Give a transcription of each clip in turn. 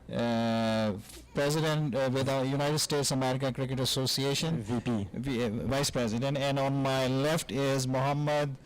President with the United States American Cricket Association, Vice President, and on my left is Muhammad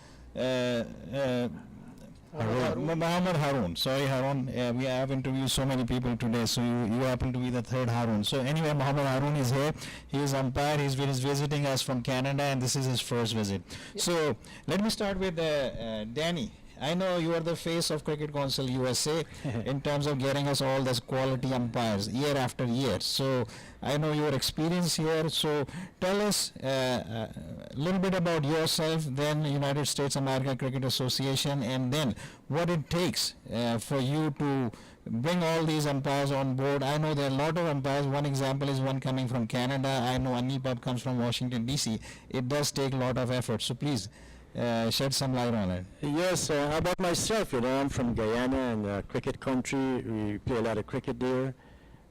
Muhammad Harun. Sorry, Harun. We have interviewed so many people today, so you happen to be the third Harun. So anyway, Muhammad Harun is here. He is umpire. He's visiting us from Canada, and this is his first visit. So let me start with Danny. I know you are the face of Cricket Council USA in terms of getting us all those quality umpires year after year. So I know your experience here. So tell us a little bit about yourself, then United States American Cricket Association, and then what it takes for you to bring all these umpires on board. I know there are a lot of umpires. One example is one coming from Canada. I know Anipab comes from Washington, D.C. It does take a lot of effort. So please, shed some light on it. Yes, how about myself? I'm from Guyana and cricket country. We play a lot of cricket there.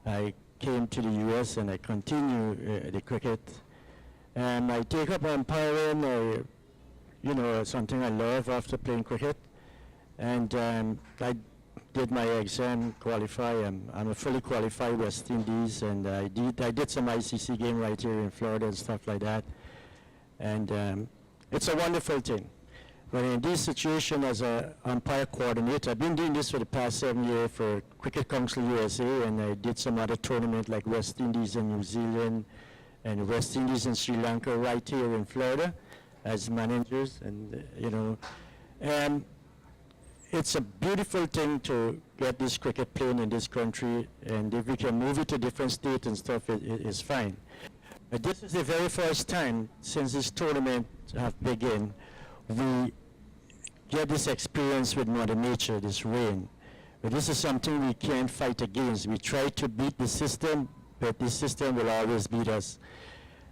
I came to the U.S. and I continue the cricket. And I take up umpiring, something I love after playing cricket. And I did my exam, qualify. I'm a fully qualified West Indies, and I did some ICC game right here in Florida and stuff like that. And it's a wonderful thing. But in this situation as an umpire coordinator, I've been doing this for the past 7 years for Cricket Council USA, and I did some other tournament like West Indies and New Zealand, and West Indies and Sri Lanka right here in Florida as managers. And, and it's a beautiful thing to get this cricket playing in this country, and if we can move it to different states and stuff, it's fine. But this is the very first time since this tournament have begun, we get this experience with Mother Nature, this rain. But this is something we can't fight against. We try to beat the system, but the system will always beat us.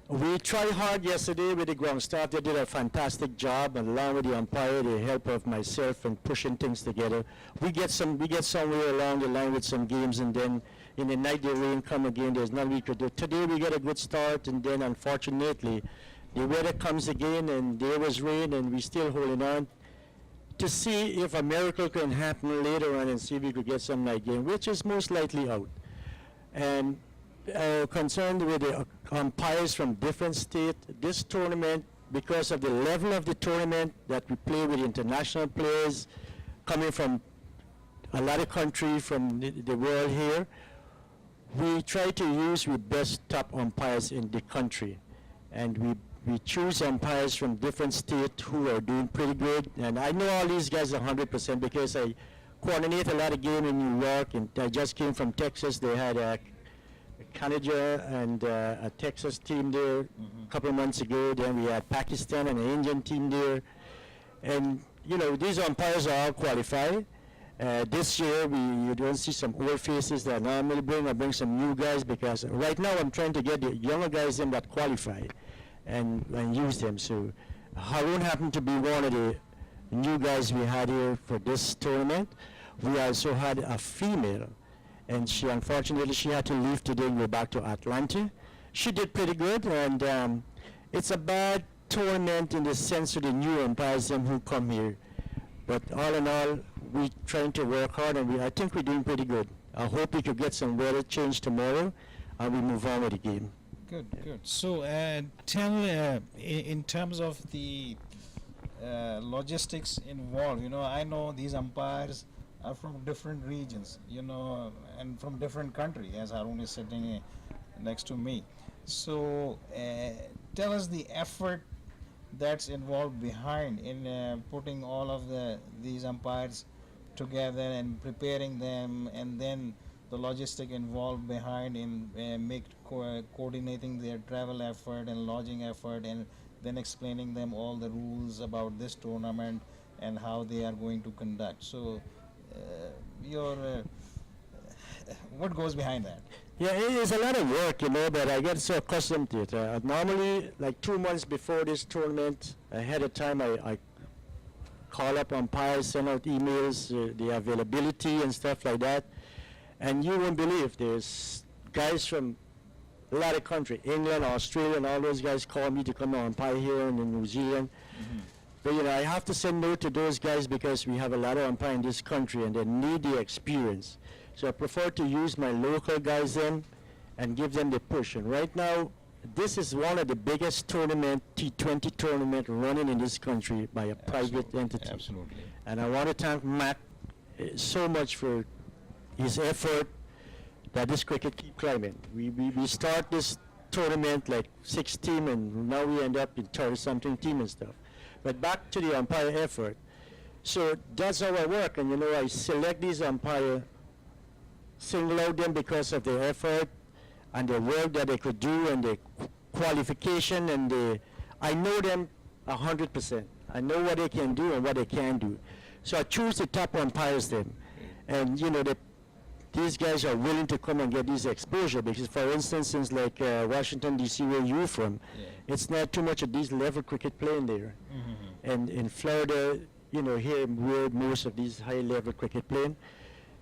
We tried hard yesterday with the ground staff. They did a fantastic job, and along with the umpire, the help of myself and pushing things together. We get somewhere along the line with some games, and then in the night the rain come again. There's nothing we could do. Today we get a good start, and then unfortunately the weather comes again, and there was rain, and we still holding on to see if a miracle can happen later on and see if we could get some night game, which is most likely out. And concerned with the umpires from different states, this tournament, because of the level of the tournament that we play with international players coming from a lot of countries from the world here, we try to use the best top umpires in the country. And we choose umpires from different states who are doing pretty good. And I know all these guys 100% because I coordinate a lot of games in New York, and I just came from Texas. They had a Canada and a Texas team there a couple of months ago. Then we had Pakistan and an Indian team there. And, these umpires are all qualified. This year, you don't see some old faces that I normally bring. I bring some new guys because right now I'm trying to get the younger guys in that qualified and use them. So Harun happened to be one of the new guys we had here for this tournament. We also had a female, and unfortunately she had to leave today and go back to Atlanta. She did pretty good, and it's a bad tournament in the sense of the new umpires who come here. But all in all, we're trying to work hard, and I think we're doing pretty good. I hope we could get some weather change tomorrow, and we move on with the game. Good, good. So tell, in terms of the logistics involved, I know these umpires are from different regions, and from different countries, as Harun is sitting next to me. So tell us the effort that's involved behind in putting all of these umpires together and preparing them, and then the logistic involved behind in coordinating their travel effort and lodging effort, and then explaining them all the rules about this tournament and how they are going to conduct. So what goes behind that? Yeah, it is a lot of work, but I get so accustomed to it. Normally, like 2 months before this tournament, ahead of time, I call up umpires, send out emails, the availability and stuff like that. And you won't believe there's guys from a lot of countries, England, Australia, and all those guys call me to come and umpire here in New Zealand. But I have to send note to those guys because we have a lot of umpire in this country and they need the experience. So I prefer to use my local guys in and give them the push. And right now, this is one of the biggest tournament, T20 tournament running in this country by a private entity. Absolutely. And I want to thank Matt so much for his effort that this cricket keep climbing. We start this tournament like 6 team, and now we end up in 30-something team and stuff. But back to the umpire effort. So that's how I work, and you know, I select these umpire, single out them because of their effort and the work that they could do and the qualification, and I know them 100%. I know what they can do and what they can't do. So I choose the top umpires then. And you know, these guys are willing to come and get this exposure because, for instance, since like Washington, D.C., where you're from, it's not too much of these level cricket playing there. And in Florida, you know, here where most of these high-level cricket playing.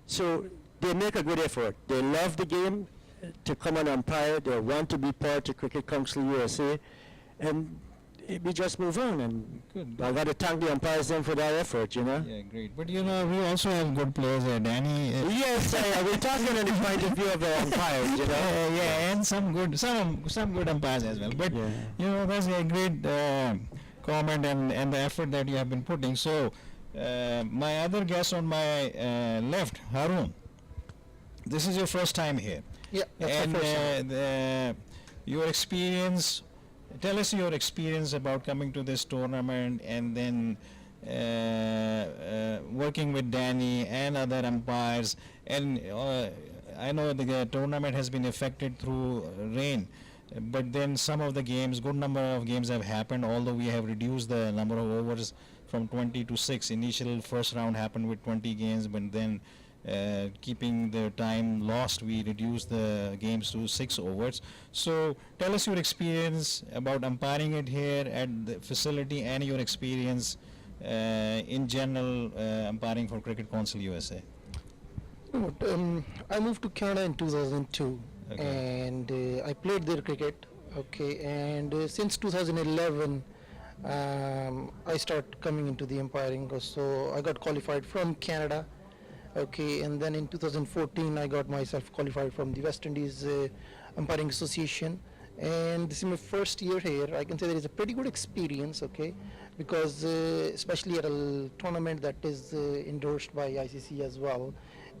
So they make a good effort. They love the game to come and umpire. They want to be part of Cricket Council USA. And we just move on. And Good. I got to thank the umpires then for that effort, you know. Yeah, great. But you know, we also have good players. Danny. Yes, we're talking on the point of view of the umpires, you know. Yeah, and some good umpires as well. But Yeah. you know, that's a great comment and the effort that you have been putting. So my other guest on my left, Harun, this is your first time here. Yeah, that's And my first time. your experience, tell us your experience about coming to this tournament and then working with Danny and other umpires. And I know the tournament has been affected through rain, but then some of the games, good number of games have happened, although we have reduced the number of overs from 20 to 6. Initial first round happened with 20 games, but then keeping the time lost, we reduced the games to 6 overs. So tell us your experience about umpiring it here at the facility and your experience in general umpiring for Cricket Council USA. I moved to Canada in 2002, Okay. and I played there cricket. Okay, and since 2011, I started coming into the umpiring. So I got qualified from Canada. Okay, and then in 2014, I got myself qualified from the West Indies Umpiring Association. And this is my first year here. I can say that it's a pretty good experience, okay, because especially at a tournament that is endorsed by ICC as well.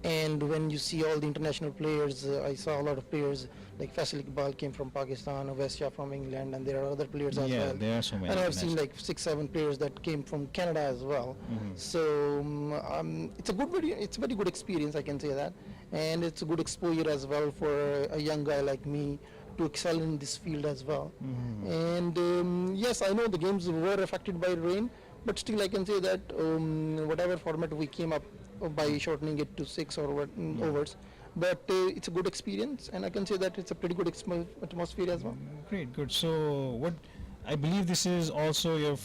And when you see all the international players, I saw a lot of players like Faisal Iqbal came from Pakistan, Ovesya from England, and there are other players as Yeah, well. there are so many. And I've seen international- like 6-7 players that came from Canada as well. So it's it's a very good experience, I can say that, and it's a good exposure as well for a young guy like me to excel in this field as well. And yes, I know the games were affected by rain, but still I can say that whatever format we came up by shortening it to 6 or overs, but it's a good experience, and I can say that it's a pretty good atmosphere as well. Great, good. So what? I believe this is also your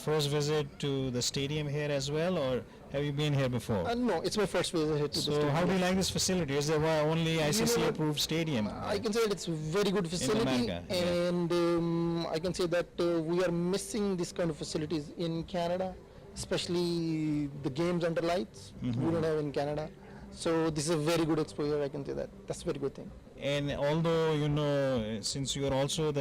first visit to the stadium here as well, or have you been here before? No, it's my first visit here to the So stadium. how do you like this facility? Is there only ICC what? approved stadium? I can say that it's a very good facility, America, yeah. and I can say that we are missing this kind of facilities in Canada, especially the games under lights. We don't have in Canada. So this is a very good exposure, I can say that. That's a very good thing. And although, you know, since you are also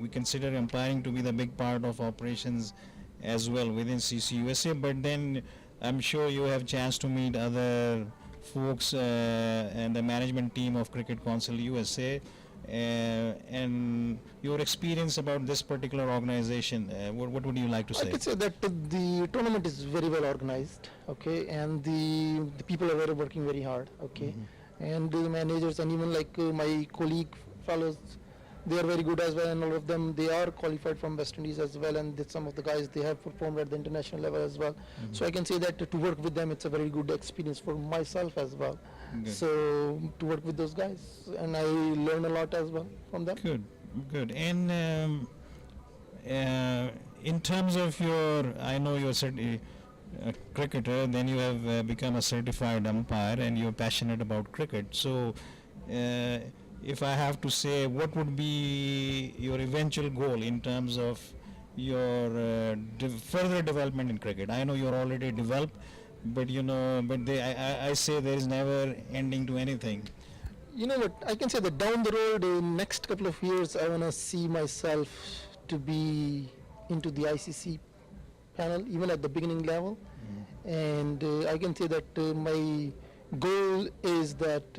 we consider umpiring to be the big part of operations as well within CCUSA, but then I'm sure you have chance to meet other folks and the management team of Cricket Council USA. And your experience about this particular organization, what would you like to I say? could say that the tournament is very well organized, okay, and the people are working very hard, okay, and the managers and even like my colleague fellows, they are very good as well, and all of them, they are qualified from West Indies as well, and some of the guys, they have performed at the international level as well. So I can say that to work with them, it's a very good experience for myself as well. Good. So to work with those guys, and I learn a lot as well from them. Good, good. And in terms of I know you're a cricketer, then you have become a certified umpire and you're passionate about cricket. So if I have to say, what would be your eventual goal in terms of your further development in cricket? I know you're already developed, but I say there is never ending to anything. You know what? I can say that down the road, in next couple of years, I wanna see myself to be into the ICC panel, even at the beginning level. And I can say that my goal is that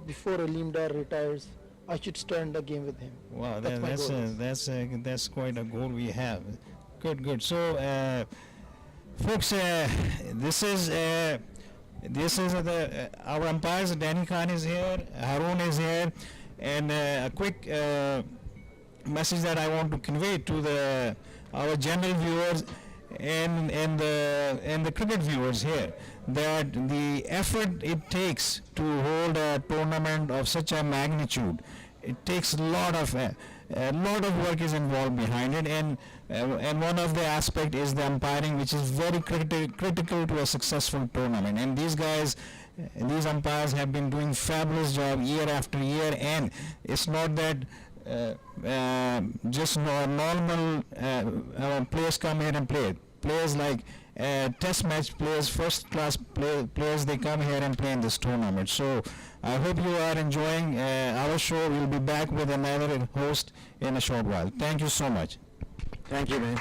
before Aleem Dar retires, I should stand again with him. Wow, That's my goal. that's quite a goal we have. Good. So, folks, this is our umpires. Danny Khan is here, Harun is here, and a quick message that I want to convey to our general viewers and the cricket viewers here, that the effort it takes to hold a tournament of such a magnitude, it takes a lot of work is involved behind it, and one of the aspect is the umpiring, which is very critical to a successful tournament. And these guys, these umpires have been doing fabulous job year after year, and it's not that just normal players come here and play. Players like test match players, first class players, they come here and play in this tournament. So I hope you are enjoying our show. We'll be back with another host in a short while. Thank you so much. Thank you, man.